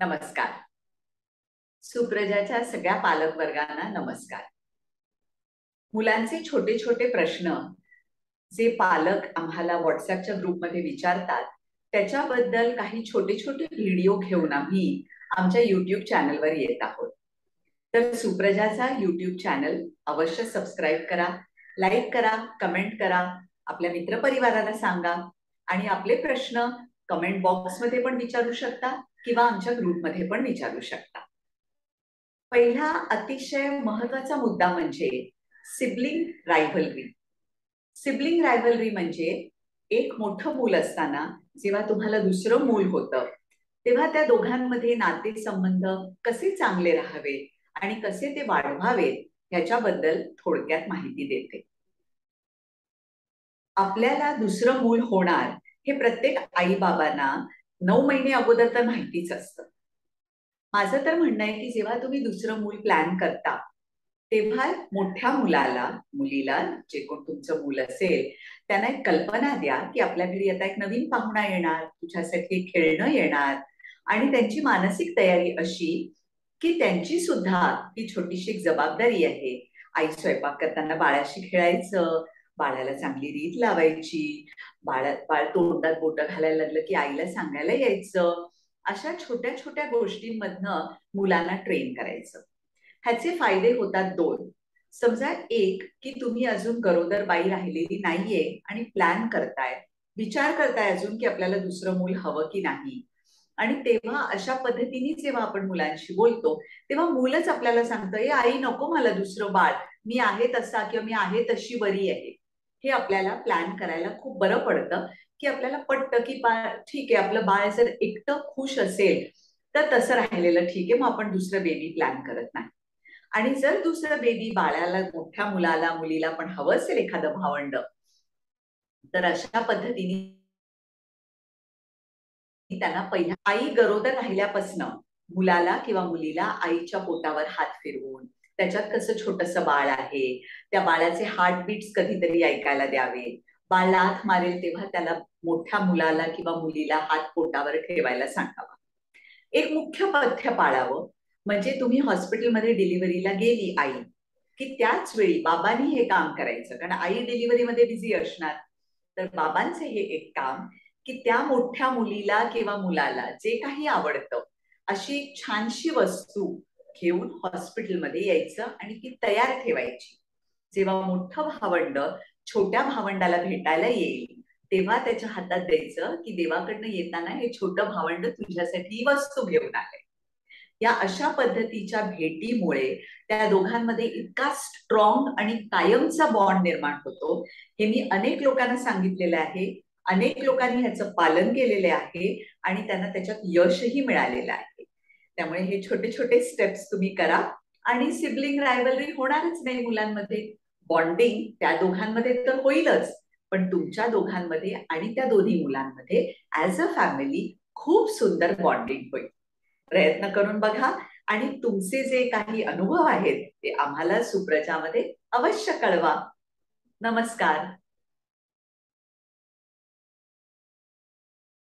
नमस्कार. सुप्रजाच्या सगळ्या पालक वर्गांना नमस्कार. मुलांचे छोटे छोटे प्रश्न जे पालक आम्हाला व्हॉट्सअपच्या ग्रुपमध्ये विचारतात त्याच्याबद्दल काही छोटे छोटे व्हिडिओ घेऊन आम्ही आमच्या युट्यूब चॅनलवर येत आहोत. तर सुप्रजाचा युट्यूब चॅनल अवश्य सबस्क्राईब करा, लाईक करा, कमेंट करा, आपल्या मित्रपरिवाराला सांगा आणि आपले प्रश्न कमेंट बॉक्समध्ये पण विचारू शकता किंवा आमच्या ग्रुपमध्ये पण विचारू शकता. पहिला अतिशय महत्वाचा मुद्दा म्हणजे सिबलिंग रायव्हलरी. सिबलिंग रायव्हलरी म्हणजे एक मोठं मूल असताना जेव्हा तुम्हाला दुसरं मूल होतं तेव्हा त्या दोघांमध्ये नातेसंबंध कसे चांगले राहावे आणि कसे ते वाढवावेत ह्याच्याबद्दल थोडक्यात माहिती देते. आपल्याला दुसरं मूल होणार हे प्रत्येक आई बाबांना 9 महिने अगोदर तर माहितीच असतं. माझं तर म्हणणं आहे की जेव्हा तुम्ही दुसरं मूल प्लॅन करता तेव्हा मोठ्या मुलीला जे कोण तुमचं मूल असेल त्यांना एक कल्पना द्या की आपल्या घरी आता एक नवीन पाहुणा येणार, तुझ्यासाठी खेळणं येणार आणि त्यांची मानसिक तयारी अशी की त्यांची सुद्धा ही छोटीशी एक जबाबदारी आहे. आई स्वयंपाक करताना बाळाशी खेळायचं, बाळाला चांगली रीत लावायची, बाळ तोंडात बोटं घालायला लागलं की आईला सांगायला यायचं. अशा छोट्या छोट्या गोष्टींमधनं मुलांना ट्रेन करायचं. ह्याचे फायदे होतात दोन. समजा एक की तुम्ही अजून गरोदर बाई राहिलेली नाहीये आणि प्लॅन करताय, विचार करताय अजून की आपल्याला दुसरं मूल हवं की नाही, आणि तेव्हा अशा पद्धतीने जेव्हा आपण मुलांशी बोलतो तेव्हा मुलंच आपल्याला सांगतं ए आई नको मला दुसरं बाळ, मी आहे तसा किंवा मी आहे तशी बरी आहे. हे आपल्याला प्लॅन करायला खूप बरं पडतं की आपल्याला पटतं की ठीक आहे, आपलं बाळ जर एकटं खुश असेल तर तसं राहिलेलं ठीक आहे, मग आपण दुसरं बेबी प्लॅन करत नाही. आणि जर दुसरं बेबी बाळाला, मोठ्या मुलाला मुलीला पण हवं असेल एखादं भावंड, तर अशा पद्धतीने त्यांना पहिल्या आई गरोदर राहिल्यापासनं मुलाला किंवा मुलीला आईच्या पोटावर हात फिरवून त्याच्यात कसं छोटस बाळ आहे, त्या बाळाचे हार्टबीट्स कधीतरी ऐकायला द्यावे. बाळ लाथ मारेल तेव्हा त्याला मोठ्या मुलाला किंवा मुलीला हात पोटावर ठेवायला सांगावा. एक मुख्य पथ्य पाळावं म्हणजे तुम्ही हॉस्पिटलमध्ये डिलिव्हरीला गेली आई की त्याच वेळी बाबांनी हे काम करायचं, कारण आई डिलिव्हरीमध्ये बिझी असणार. तर बाबांचं हे एक काम की त्या मोठ्या मुलीला किंवा मुलाला जे काही आवडतं अशी छानशी वस्तू घेऊन हॉस्पिटलमध्ये यायचं आणि ती तयार ठेवायची. जेव्हा मोठं भावंड छोट्या भावंडाला भेटायला येईल तेव्हा त्याच्या हातात द्यायचं की देवाकडनं येताना हे छोटं भावंड तुझ्यासाठी वस्तू घेऊन आले. या अशा पद्धतीच्या भेटीमुळे त्या दोघांमध्ये इतका स्ट्रॉंग आणि कायमचा बॉन्ड निर्माण होतो. हे मी अनेक लोकांना सांगितलेलं आहे, अनेक लोकांनी ह्याचं पालन केलेले आहे आणि त्यांना त्याच्यात यशही मिळालेलं आहे. त्यामुळे हे छोटे छोटे स्टेप्स तुम्ही करा आणि सिबलिंग रायव्हलरी होणारच नाही मुलांमध्ये. बॉन्डिंग त्या दोघांमध्ये तर होईलच, पण तुमच्या दोघांमध्ये आणि त्या दोन्ही मुलांमध्ये ऍज अ फॅमिली खूप सुंदर बॉन्डिंग होईल. प्रयत्न करून बघा आणि तुमचे जे काही अनुभव आहेत ते आम्हाला सुप्रजामध्ये अवश्य कळवा. नमस्कार.